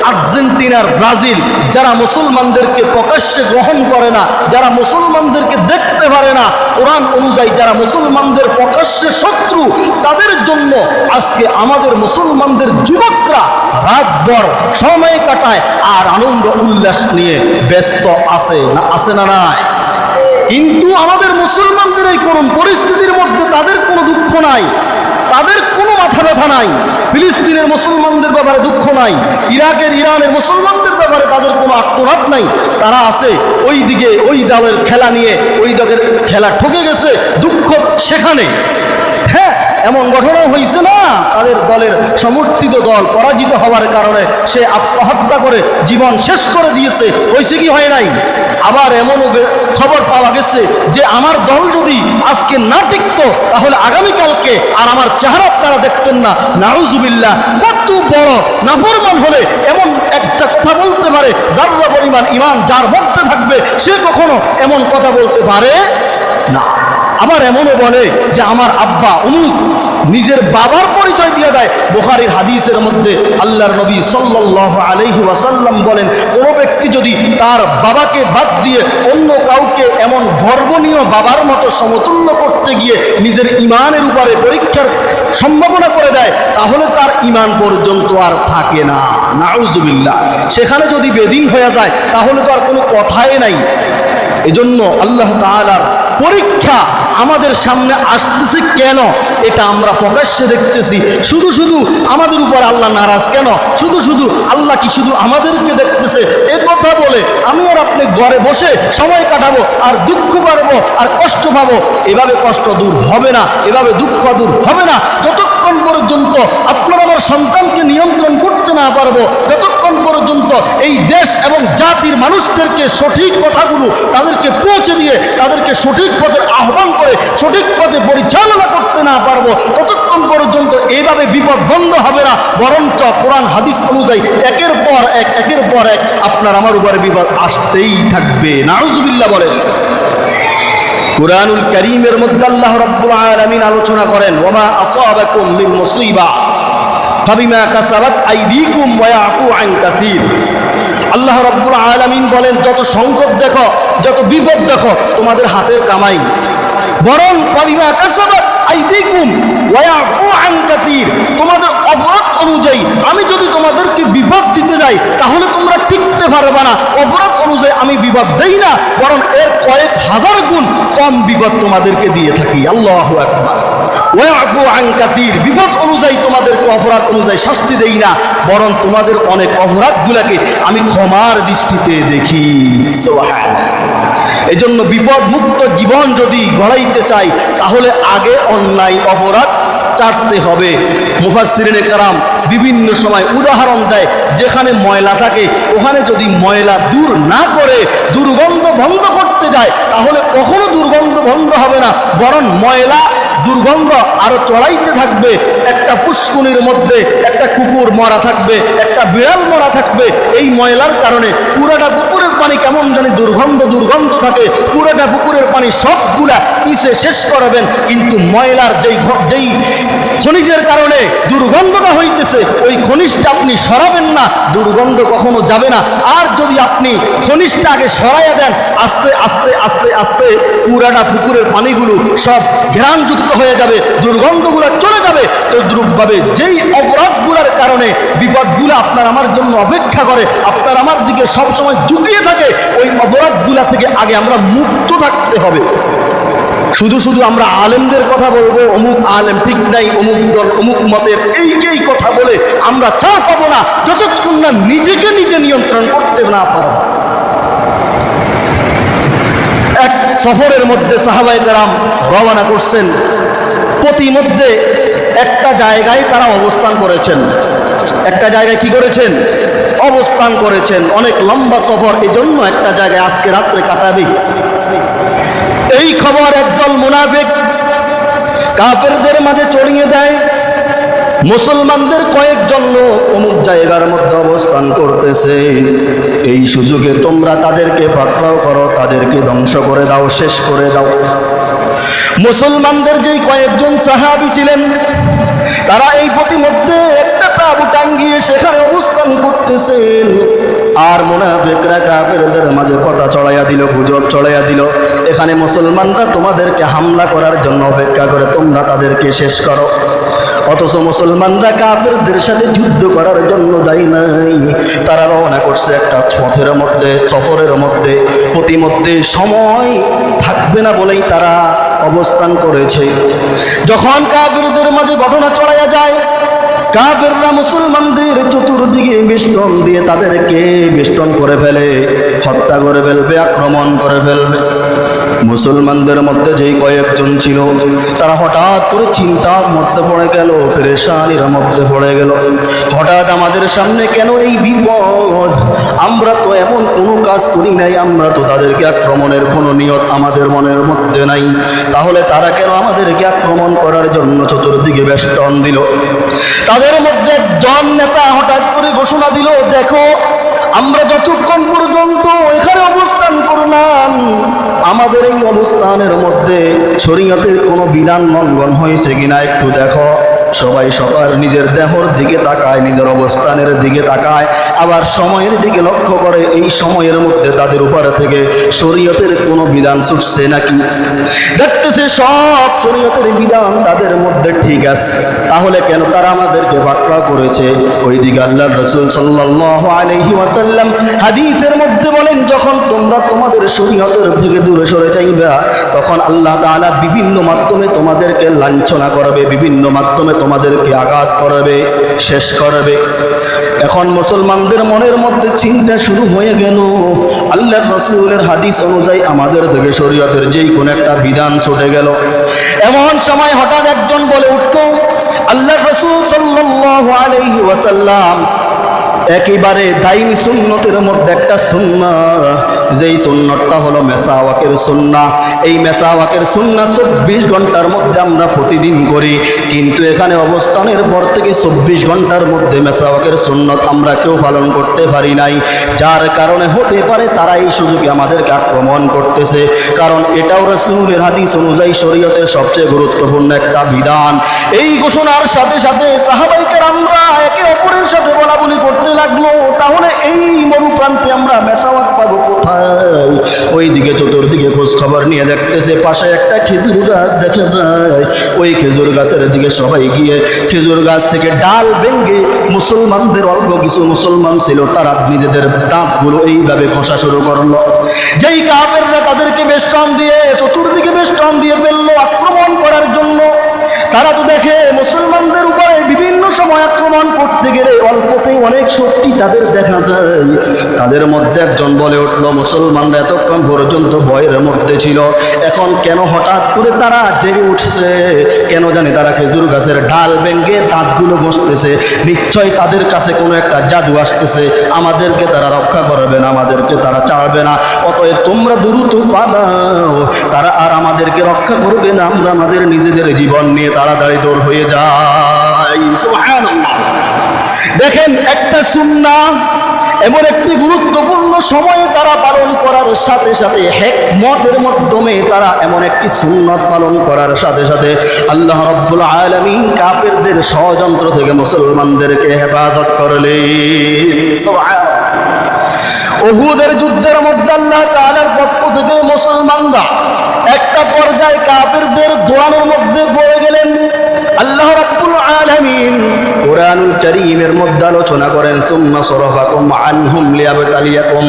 আর্জেন্টিনার, ব্রাজিল, যারা মুসলমানদেরকে প্রকাশ্যে গ্রহণ করে না, যারা মুসলমানদেরকে দেখতে পারে না, কোরআন অনুযায়ী যারা মুসলমানদের প্রকাশ্যে শত্রু, তাদের জন্য আজকে আমাদের মুসলমানদের যুবকরা রাতভর সময় কাটায় আর আনন্দ উল্লাস নিয়ে ব্যস্ত আছে না নাই? কিন্তু আমাদের মুসলমানদের এই করুণ পরিস্থিতির মধ্যে তাদের কোনো দুঃখ নাই, তাদের কোনো মাথা ব্যথা নাই। ফিলিস্তিনের মুসলমানদের ব্যাপারে দুঃখ নাই, ইরানের মুসলমানদের ব্যাপারে তাদের কোনো আত্মনাদ নাই। তারা আছে ওই দিকে, ওই দলের খেলা নিয়ে, ওই দলের খেলা ঠকে গেছে, দুঃখ সেখানে। হ্যাঁ, এমন ঘটনা হয়েছে না, তাদের দলের সমর্থিত দল পরাজিত হওয়ার কারণে সে আত্মহত্যা করে জীবন শেষ করে দিয়েছে, হয়েছে কি হয় নাই? আবার এমনও খবর পাওয়া গেছে যে আমার দল যদি আজকে না টিকতো তাহলে আগামীকালকে আর আমার চেহারা আপনারা দেখতেন না। নাউজুবিল্লাহ, কত বড় নাফরমান হলে এমন একটা কথা বলতে পারে? যারা পরিমাণ ইমান যার মধ্যে থাকবে সে কখনো এমন কথা বলতে পারে না। আবার এমনও বলে যে আমার আব্বা অমুক, নিজের বাবার পরিচয় দিয়ে দেয়। বুখারীর হাদিসের মধ্যে আল্লাহর নবী সাল্লাল্লাহু আলাইহি ওয়াসাল্লাম বলেন, কোনো ব্যক্তি যদি তার বাবাকে বাদ দিয়ে অন্য কাউকে এমন গর্বনীয় বাবার মতো সমতুল্য করতে গিয়ে নিজের ইমানের উপরে পরীক্ষার সম্ভাবনা করে দেয়, তাহলে তার ইমান পর্যন্ত আর থাকে না। নাউজুবিল্লাহ, সেখানে যদি বেদিন হয়ে যায় তাহলে তো আর কোনো কথাই নাই। এজন্য আল্লাহ তাআলার পরীক্ষা আমাদের সামনে আসতেছে কেন, এটা আমরা প্রকাশ্যে দেখতেছি। শুধু শুধু আমাদের উপর আল্লাহ নারাজ কেন? শুধু শুধু আল্লাহ কি শুধু আমাদেরকে দেখতেছে? এ কথা বলে আমি আর আপনি ঘরে বসে সময় কাটাবো আর দুঃখ পাবো আর কষ্ট পাবো, এভাবে কষ্ট দূর হবে না, এভাবে দুঃখ দূর হবে না যতক্ষণ পর্যন্ত আপনার আমার সন্তানকে নিয়ন্ত্রণ করতে না পারবো, যতক্ষণ পর্যন্ত এই দেশ এবং জাতির মানুষদেরকে সঠিক কথাগুলো তাদেরকে পৌঁছে দিয়ে তাদেরকে সঠিক পথের আহ্বান করে সঠিক পথে পরিচালনা করতে না পারবো, ততক্ষণ পর্যন্ত এইভাবে বিপদ বন্ধ হবে না। বরঞ্চ কোরআন হাদিস অনুযায়ী একের পর এক আপনার আমার উপরে বিপদ আসতেই থাকবে। নাউজুবিল্লাহ বলেন। কুরআনুল কারীমের মধ্যে আল্লাহ রাব্বুল আলামিন আলোচনা করেন, ওয়ামা আসাবাকুম মিন মুসিবা ফাবিমা কাসাবাত আইদিকুম ওয়া ইয়াফু আন কাসীর। আল্লাহ রাব্বুল আলামিন বলেন, যত সংকট দেখো, যত বিপদ দেখো, তোমাদের হাতের কামাই, বরং ফাবিমা কাসাবাত আইদিকুম ওয়া ইয়াফু আন কাসীর, তোমাদের অপরাধ অনুযায়ী আমি যদি তোমাদেরকে বিপদ দিতে যাই তাহলে তোমরা টিকতে পারবে না। অপরাধ অনুযায়ী আমি বিপদ দেই না, বরং এর কয়েক হাজার গুণ কম বিপদ তোমাদেরকে দিয়ে থাকি। আল্লাহু আকবার। ওয়াফু আন কাসীর, বিপদ অনুযায়ী তোমাদেরকে অপরাধ অনুযায়ী শাস্তি দেই না, বরং তোমাদের অনেক অপরাধগুলোকে আমি ক্ষমার দৃষ্টিতে দেখি। সুবহানাল্লাহ। এজন্য বিপদ মুক্ত জীবন যদি গড়াইতে চাই তাহলে আগে অন্যায় অপরাধ চাটতে হবে। মুফাসসিরিনে কেরাম বিভিন্ন সময় উদাহরণ দেয়, যেখানে ময়লা থাকে ওখানে যদি ময়লা দূর না করে দুর্গন্ধ বন্ধ করতে যায় তাহলে কখনো দুর্গন্ধ বন্ধ হবে না, বরং ময়লা দুর্গন্ধ আরো চড়াইতে থাকবে। একটা পুষ্কুনির মধ্যে একটা কুকুর মরা থাকবে, একটা বিড়াল মরা থাকবে, এই ময়লার কারণে পুরাটা পুকুরের পানি কেমন জানি দুর্গন্ধ থাকে, পুরাটা পুকুরের পানি সবগুলা ইসে শেষ করবেন, কিন্তু ময়লার যেই খনিজের কারণে দুর্গন্ধটা হইতেছে ওই খনিজটা আপনি সরাবেন না, দুর্গন্ধ কখনো যাবে না। আর যদি আপনি খনিজটা আগে সরাইয়া দেন, আস্তে আস্তে আস্তে আস্তে পুরাটা পুকুরের পানিগুলো সব ঘ্রাণযুক্ত হয়ে যাবে, দুর্গন্ধগুলো চলে যাবে। তদ্রূপভাবে যেই অপরাধগুলোর কারণে বিপদগুলো আপনার আমার জন্য অপেক্ষা করে, আপনার আমার দিকে সবসময় ঝুঁকিয়ে থাকে, ওই অপরাধগুলা থেকে আগে আমরা মুক্ত থাকতে হবে। শুধু শুধু আমরা আলেমদের কথা বলবো, অমুক আলেম ঠিক নাই, অমুক দল অমুক মতের এই কথা বলে আমরা ছাড় পাবো না যতক্ষণ না নিজেকে নিজে নিয়ন্ত্রণ করতে না পারব। এক সফরের মধ্যে সাহাবায়ে কেরাম রওনা করছেন, প্রতিমধ্যে একটা জায়গায় তারা অবস্থান করেছেন। একটা জায়গায় কি করেছেন? অবস্থান করেছেন। অনেক লম্বা সফর, এজন্য একটা জায়গায় আজকে রাত্রে কাটাবে। এই খবর একদল মুনাফিক কাফেরদের মাঝে ছড়িয়ে দেয়, মুসলমানদের কয়েকজন লোক অমুক জায়গার মধ্যে অবস্থান করতেছে, এই সুযোগে তোমরা তাদেরকে পাকড়াও করো, তাদেরকে ধ্বংস করে দাও, শেষ করে দাও। মুসলমানদের যেই কয়েকজন সাহাবী ছিলেন তারা এই প্রতিমধ্যে একটা তাবু টাঙ্গিয়ে সেখানে অবস্থান করতেছেন। আর মুনাফিকরা কাফেরদের মাঝে কথা ছড়াইয়া দিল, গুজব ছড়াইয়া দিল, এখানে মুসলমানরা তোমাদেরকে হামলা করার জন্য অপেক্ষা করে, তোমরা তাদেরকে শেষ করো। অথচ মুসলমানরা কাফেরদের সাথে যুদ্ধ করার জন্য যায় নাই, তারা রওনা করছে একটা পথের মধ্যে, সফরের মধ্যে, প্রতিমধ্যে সময় থাকবে না বলেই তারা অবস্থান করেছে। যখন কাফেরদের মাঝে ঘটনা ছড়াইয়া যায়, কাফেররা মুসলমানদের চতুর্দিকে বেষ্টন দিয়ে তাদেরকে বেষ্টন করে ফেলে, হত্যা করে ফেলবে, আক্রমণ করে ফেলবে। মুসলমানদের মধ্যে যেই কয়েকজন ছিল তারা হঠাৎ করে চিন্তার মধ্যে পড়ে গেল, পেরেশানির মধ্যে পড়ে গেল। হঠাৎ আমাদের সামনে কেন এই বিপদ? আমরা তো এমন কোনো কাজ করি নাই, আমরা তো তাদেরকে আক্রমণের কোনো নিয়ত আমাদের মনের মধ্যে নাই, তাহলে তারা কেন আমাদেরকে আক্রমণ করার জন্য চতুর্দিকে বেষ্টন দিল? তাদের মধ্যে একজন নেতা হঠাৎ করে ঘোষণা দিল, দেখো আমরা যতক্ষণ পর্যন্ত এখানে অবস্থান করলাম, আমাদের এই অবস্থানের মধ্যে শরীয়তের কোনো বিধান লঙ্ঘন হয়েছে কিনা একটু দেখো। সবাই সবার নিজের দেহর দিকে তাকায়, নিজের অবস্থানের দিকে তাকায়, আবার সময়ের দিকে লক্ষ্য করে এই সময়ের মধ্যে তাদের উপর থেকে শরীয়তের কোনো বিধান ছুটছে নাকি। দেখতেছে সব শরীয়তের বিধান তাদের মধ্যে ঠিক আছে, তাহলে কেন তারা আমাদেরকে বাটলা করেছে? ওইদিকে আল্লাহর রাসূল সাল্লাল্লাহু আলাইহি ওয়াসাল্লাম হাদিসের মধ্যে বলেন, যখন তোমরা তোমাদের শরীয়তের থেকে দূরে সরে যাইবা, তখন আল্লাহ তাআলা বিভিন্ন মাধ্যমে তোমাদেরকে লাঞ্ছনা করবে, বিভিন্ন মাধ্যমে তোমাদেরকে আঘাত করবে, শেষ করবে। এখন মুসলমানদের মনের মধ্যে চিন্তা শুরু হয়ে গেল, আল্লাহর রাসূলের হাদিস অনুযায়ী আমাদের থেকে শরীয়তের যেই কোন একটা বিধান ছুটে গেল। এমন সময় হঠাৎ একজন বলে উঠল, আল্লাহর রাসূল সাল্লাল্লাহু আলাইহি ওয়াসাল্লাম একেবারে দাইমি সুন্নতের মধ্যে একটা সুন্নাহ, যেই সুন্নতটা হলো মেসাওয়াকের সুন্নাহ। এই মেসাওয়াকের সুন্নাহ 24 ঘন্টার মধ্যে আমরা প্রতিদিন করি, কিন্তু এখানে অবস্থানের পর থেকে 24 ঘন্টার মধ্যে মেসাওয়াকের সুন্নত আমরা কেউ পালন করতে পারি নাই, যার কারণে হতে পারে তারা এই সুযোগে আমাদেরকে আক্রমণ করতেছে, কারণ এটাও রাসূলের হাদিস অনুযায়ী শরীয়তের সবচেয়ে গুরুত্বপূর্ণ একটা বিধান। এই ঘোষণার সাথে সাথে সাহাবায়ে কেরামরা একে অপরের সাথে বলাবলি করতে লাগলো, তাহলে এই মরুপ্রান্তে আমরা মেসাওয়াক পাবো কোথায়? ওইদিকে চতুর্দিকে খোঁজ খবর নিয়ে দেখতেছে পাশে একটা খেজুর গাছ দেখা যায়। ওই খেজুর গাছের দিকে সবাই গিয়ে খেজুর গাছ থেকে ডাল ভেঙে মুসলমানদের অল্প কিছু মুসলমান ছিল, তারা নিজেদের দাঁতগুলো এইভাবে খসা শুরু করলো। যেই কাফেররা তাদেরকে বেষ্টন দিয়ে চতুর্দিকে বেষ্টন দিয়ে ফেললো আক্রমণ করার জন্য, তারা তো দেখে মুসলমানদের উপরে বিভিন্ন সময় আক্রমণ করতে গেলে অল্পতেই অনেক শক্তি তাদের দেখা যায়। তাদের মধ্যে একজন বলে উঠল, মুসলমানরা এতক্ষণ পর্যন্ত ভয়ের মধ্যে ছিল, এখন কেন হঠাৎ করে তারা জেগে উঠছে? কেন জানি তারা খেজুর গাছের ডাল ভেঙে দাঁতগুলো বসতেছে, নিশ্চয় তাদের কাছে কোনো একটা জাদু আসতেছে, আমাদেরকে তারা রক্ষা করবে না, আমাদেরকে তারা ছাড়বে না, অতএব তোমরা দ্রুত পালাও, তারা আর আমাদেরকে রক্ষা করবে না, আমরা আমাদের নিজেদের জীবন নিয়ে তাড়াতাড়ি দৌড় হয়ে যাই। সুবহানাল্লাহ। দেখেন, একটা সুন্নাহ এমন একটি গুরুত্বপূর্ণ সময়ে তারা পালন করার সাথে সাথে, হিকমতের মাধ্যমে তারা এমন একটি সুন্নাত পালন করার সাথে সাথে আল্লাহ রাব্বুল আলামিন কাফেরদের ষড়যন্ত্র থেকে মুসলমানদেরকে হেফাজত করলেন। সুবহানাল্লাহ। উহুদের যুদ্ধের মধ্যে আল্লাহ তাআলার পক্ষ থেকে মুসলমানরা একটা পর্যায়ে কাফেরদের দোয়ানোর মধ্যে পড়ে গেলেন। আল্লাহ রাব্বুল আলামিন কুরআনুল কারীমের মধ্যে আলোচনা করেন, সুম্মা সরাফাকুম আনহুম লিয়াবতালিয়াকুম,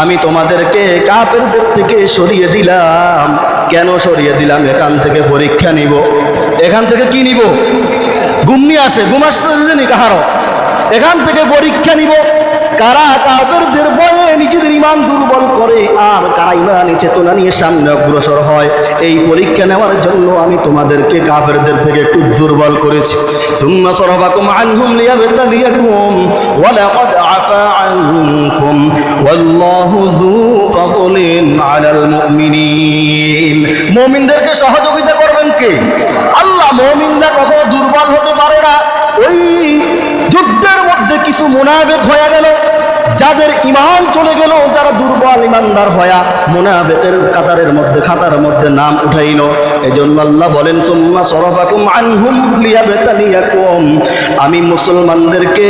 আমি তোমাদেরকে কাফেরদের থেকে সরিয়ে দিলাম। কেন সরিয়ে দিলাম? এখান থেকে পরীক্ষা নিব। এখান থেকে কি নিব? ঘুম নিয়ে আসে, ঘুম আসতে নি কাহারো? এখান থেকে পরীক্ষা নিব কারা কাফেরদের ভয়ে নিজেদের ঈমান দুর্বল করে আর কারা ঈমানি চেতনা নিয়ে সামনে অগ্রসর হয়। এই পরীক্ষা নেওয়ার জন্য আমি তোমাদেরকে কাফেরদের থেকে একটু দুর্বল করেছি। সুম্মা সরাফাকুম আনহুম লিয়াবতালিয়াকুম ওয়া লাকাদ আফা আনকুম ওয়াল্লাহু যু ফাদলিন আলাল মুমিনিন। মুমিনদেরকে সহযোগিতা করবেন কে? আল্লাহ। মুমিনরা কখনো দুর্বল হতে পারে না। ওই যুদ্ধের মধ্যে কিছু মুনাফিক হয়ে গেল, যাদের ঈমান চলে গেল, যারা দুর্বল ঈমানদার হয়া মুনাফিকের কাতারের মধ্যে খাতার মধ্যে নাম উঠাইল, এজন্য আল্লাহ বলেন সুম্মা সরাফাকুম আনহুম লিয়াবতালিয়াকুম, আমি মুসলমানদেরকে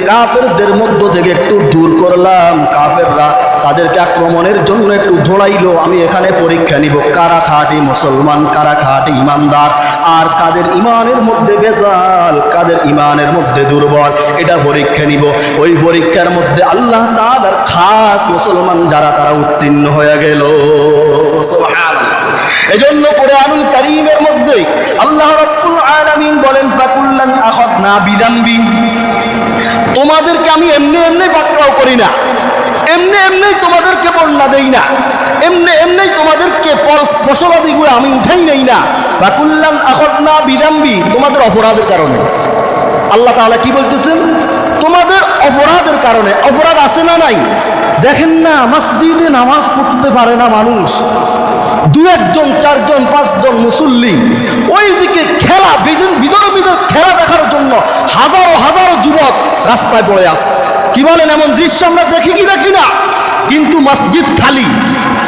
কাফেরদের মধ্য থেকে একটু দূর করলাম। কাফেররা তাদেরকে আক্রমণের জন্য একটু ধোড়াইলো, আমি এখানে পরীক্ষা নিব কারা খাঁটি মুসলমান, কারা খাঁটি ইমানদার, আর কাদের ইমানের মধ্যে ভেজাল, কাদের ইমানের মধ্যে দুর্বল, এটা পরীক্ষা নিব। ওই পরীক্ষার মধ্যে আল্লাহ তাআলার খাস মুসলমান যারা তারা উত্তীর্ণ হয়ে গেল। সুবহানাল্লাহ। এজন্য কোরআনুল কারীমের মধ্যে আল্লাহ রাব্বুল আলামিন বলেন ফাকুল্লান আখাযনা বিযামবি, তোমাদেরকে আমি এমনি এমনি পাকড়াও করি না, এমনি এমনি তোমাদেরকে বন্যা দেই না, এমনি এমনি তোমাদেরকে ফসলাদি গুলো আমি উঠাই নেই না। ফাকুল্লান আখাযনা বিযামবি, তোমাদের অপরাধের কারণে। আল্লাহ তাআলা কি বলতেছেন? তোমাদের অপরাধের কারণে। অপরাধ আছে না নাই? দেখেন না, মসজিদে নামাজ পড়তে পারে না মানুষ, দু একজন, চারজন, পাঁচজন মুসল্লি, ওইদিকে খেলা, বিধর্মীদের খেলা দেখার জন্য হাজারো হাজারো যুবক রাস্তায় পড়ে আছে। কি বলেন? এমন দৃশ্য আমরা দেখি কি দেখি না? কিন্তু মসজিদ খালি।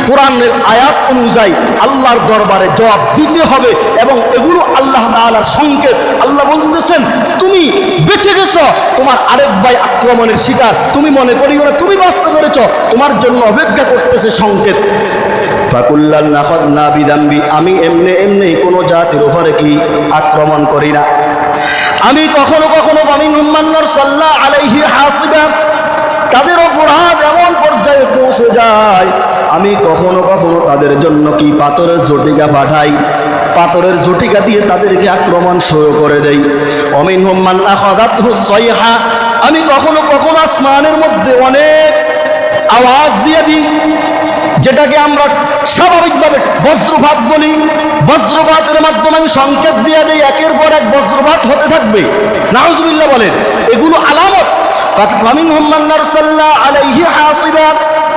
কোরআনের আয়াত অনুযায়ী আল্লাহর দরবারে জবাব দিতে হবে, এবং এগুলো আল্লাহ তাআলার সংকেত। আল্লাহ বলতেছেন তুমি বেঁচে গেছো, তোমার আরেক ভাই আক্রমণের শিকার, তুমি মনে করিও না তুমি বাঁচতে পেরেছ, তোমার জন্য অপেক্ষা করতেছে সংকেত। ফাকুল্লান আখাযনা বিযামবি, আমি এমনি এমনি কোনো জাতির উপরে কি আক্রমণ করি না। আমি কখনো কখনো ফামিনহুম মান আরসালনা আলাইহি হাসিবা, তাদের অপরাধ এমন পর্যায়ে পৌঁছে যায়, আমি কখনো কখনো তাদের জন্য কি পাথরের ঝটিকা পাঠাই, পাথরের ঝটিকা দিয়ে তাদেরকে আক্রমণ শুরু করে দেই। ওয়ামিনহুম মান আখাযাতহু সাইহা, আমি কখনো কখনো আসমানের মধ্যে অনেক আওয়াজ দিয়ে দিই, যেটাকে আমরা স্বাভাবিকভাবে বজ্রপাত বলি। বজ্রপাতের মাধ্যমে আমি সংকেত দিয়ে দিই, একের পর এক বজ্রপাত হতে থাকবে। নাউজুবিল্লাহ বলেন। এগুলো আলামত। ফামিনহুম মান আরসালনা আলাইহি হাসিবা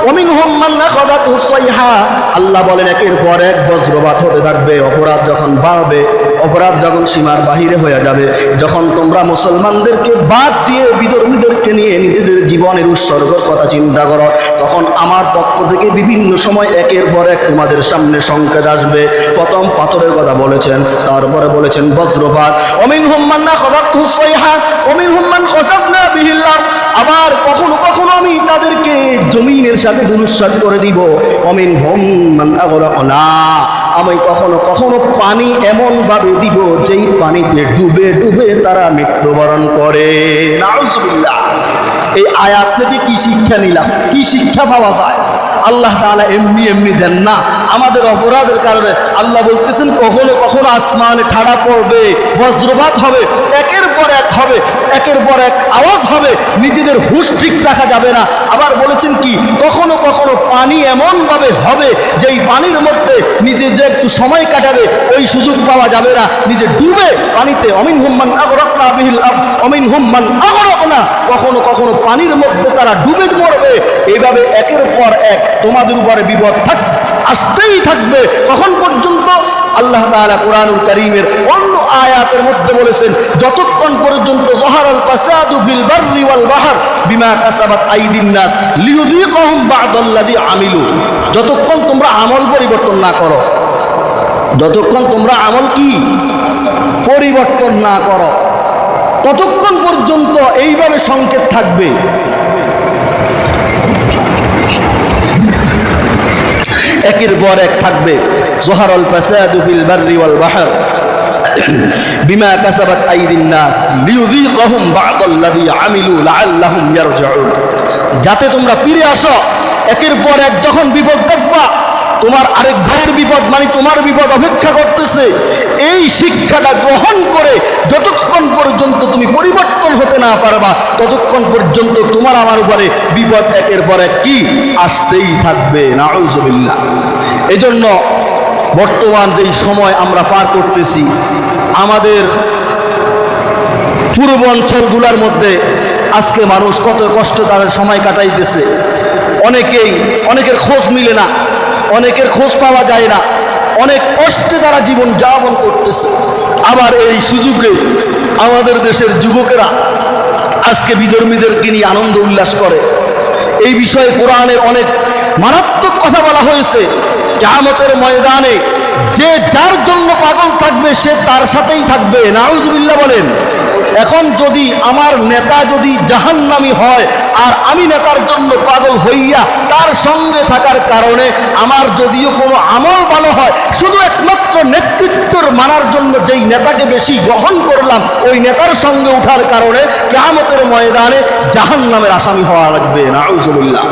ওয়ামিনহুম মান আখাযাতহু সাইহা, আল্লাহ বলেন একের পর এক বজ্রপাত হতে থাকবে। অপরাধ যখন বাড়বে, অপরাধ যখন সীমার বাহিরে হয়ে যাবে, যখন তোমরা মুসলমানদেরকে বাদ দিয়ে বিধর্মীদেরকে নিয়ে নিজেদের জীবনের উৎসর্গের কথা চিন্তা করো, তখন আমার পক্ষ থেকে বিভিন্ন সময় একের পর এক তোমাদের সামনে সংকেত আসবে। প্রথম পাথরের কথা বলেছেন, তারপরে বলেছেন বজ্রপাত। ওয়ামিনহুম মান আখাযাতহু সাইহা ওয়ামিনহুম মান খাসাফনা বিহিল আরদ, আবার কখনো কখনো আমি তাদেরকে জমিনের সাথে ধূলিসাৎ করে দিব। ওয়ামিনহুম মান আগরাকনা, আমি কখনো কখনো পানি এমন ভাবে দিব যেই পানিতে ডুবে ডুবে তারা মৃত্যুবরণ করে। নাউজুবিল্লাহ। এই আয়াত থেকে কি শিক্ষা নিলাম? কি শিক্ষা পাওয়া যায়? আল্লাহ তাআলা এমনি এমনি দেন না, আমাদের অপরাধের কারণে। আল্লাহ বলতেছেন কখনো কখনো আসমানে ঠাড়া পড়বে, বজ্রপাত হবে, একের পর এক হবে, একের পর এক আওয়াজ হবে, নিজেদের হুঁশ ঠিক রাখা যাবে না। আবার বলেছেন কি, কখনো কখনো পানি এমনভাবে হবে যেই পানির মধ্যে নিজে যে একটু সময় কাটাবে ওই সুযোগ পাওয়া যাবে না, নিজে ডুবে পানিতে। ওয়ামিনহুম মান আগরাকনা বিহিল আরদ ওয়ামিনহুম মান আগরাকনা, কখনো কখনো পানির মধ্যে তারা ডুবে মরবে। এইভাবে একের পর এক তোমাদের উপরে বিপদ আসতেই থাকবে। কখন পর্যন্ত? আল্লাহ তাআলা কোরআনুল কারীমের অন্য আয়াতের মধ্যে বলেছেন, যতক্ষণ পর্যন্ত যাহারাল ফাসাদু ফিল বাররি ওয়াল বাহর বিমা কাসাবাত আইদিন নাস লিয়ুযীকাহুম বা'দাল্লাযী আমিলু, যতক্ষণ তোমরা আমল পরিবর্তন না করো, যতক্ষণ তোমরা আমল কি পরিবর্তন না করো, ততক্ষণ পর্যন্ত এইভাবে সংকেত থাকবে। একের পর এক থাকবে। যাহারাল ফাসাদু ফিল বাররি ওয়াল বাহর বিমা কাসাবাত আইদিন নাস লিয়ুযীকাহুম বা'দাল্লাযী আমিলু লাআল্লাহুম ইয়ারজিউন, যাতে তোমরা ফিরে আসো। একের পর এক যখন বিপদ দেখবা, তোমার আরেক ভাইয়ের বিপদ মানে তোমার বিপদ অপেক্ষা করতেছে, এই শিক্ষাটা গ্রহণ করে যতক্ষণ পর্যন্ত তুমি পরিবর্তন হতে না পারবা, ততক্ষণ পর্যন্ত তোমার আমার উপরে বিপদ একের পর এক কি আসতেই থাকবে। নাউজুবিল্লাহ। এজন্য বর্তমান যেই সময় আমরা পার করতেছি, আমাদের পূর্ব অঞ্চলগুলোর মধ্যে আজকে মানুষ কত কষ্ট তাদের সময় কাটাইতেছে। অনেকের খোঁজ মিলে না, অনেকের খোঁজ পাওয়া যায় না, অনেক কষ্টে তারা জীবন যাপন করতেছে। আবার এই সুযোগে আমাদের দেশের যুবকেরা আজকে বিধর্মীদেরকে নিয়ে আনন্দ উল্লাস করে। এই বিষয়ে কোরআনের অনেক মারাত্মক কথা বলা হয়েছে। কিয়ামতের ময়দানে যে যার জন্য পাগল থাকবে সে তার সাথেই থাকবে। নাউজুবিল্লাহ বলেন। এখন যদি আমার নেতা যদি জাহান্নামী হয় আর আমি নেতার জন্য পাগল হইয়া তার সঙ্গে থাকার কারণে আমার যদিও কোনো আমল ভালো হয়, শুধু একমাত্র নেতৃত্বর মানার জন্য যেই নেতাকে বেশি গ্রহণ করলাম ওই নেতার সঙ্গে উঠার কারণে কিয়ামতের ময়দানে জাহান্নামের আসামি হওয়া লাগবে। নাউজুবিল্লাহ।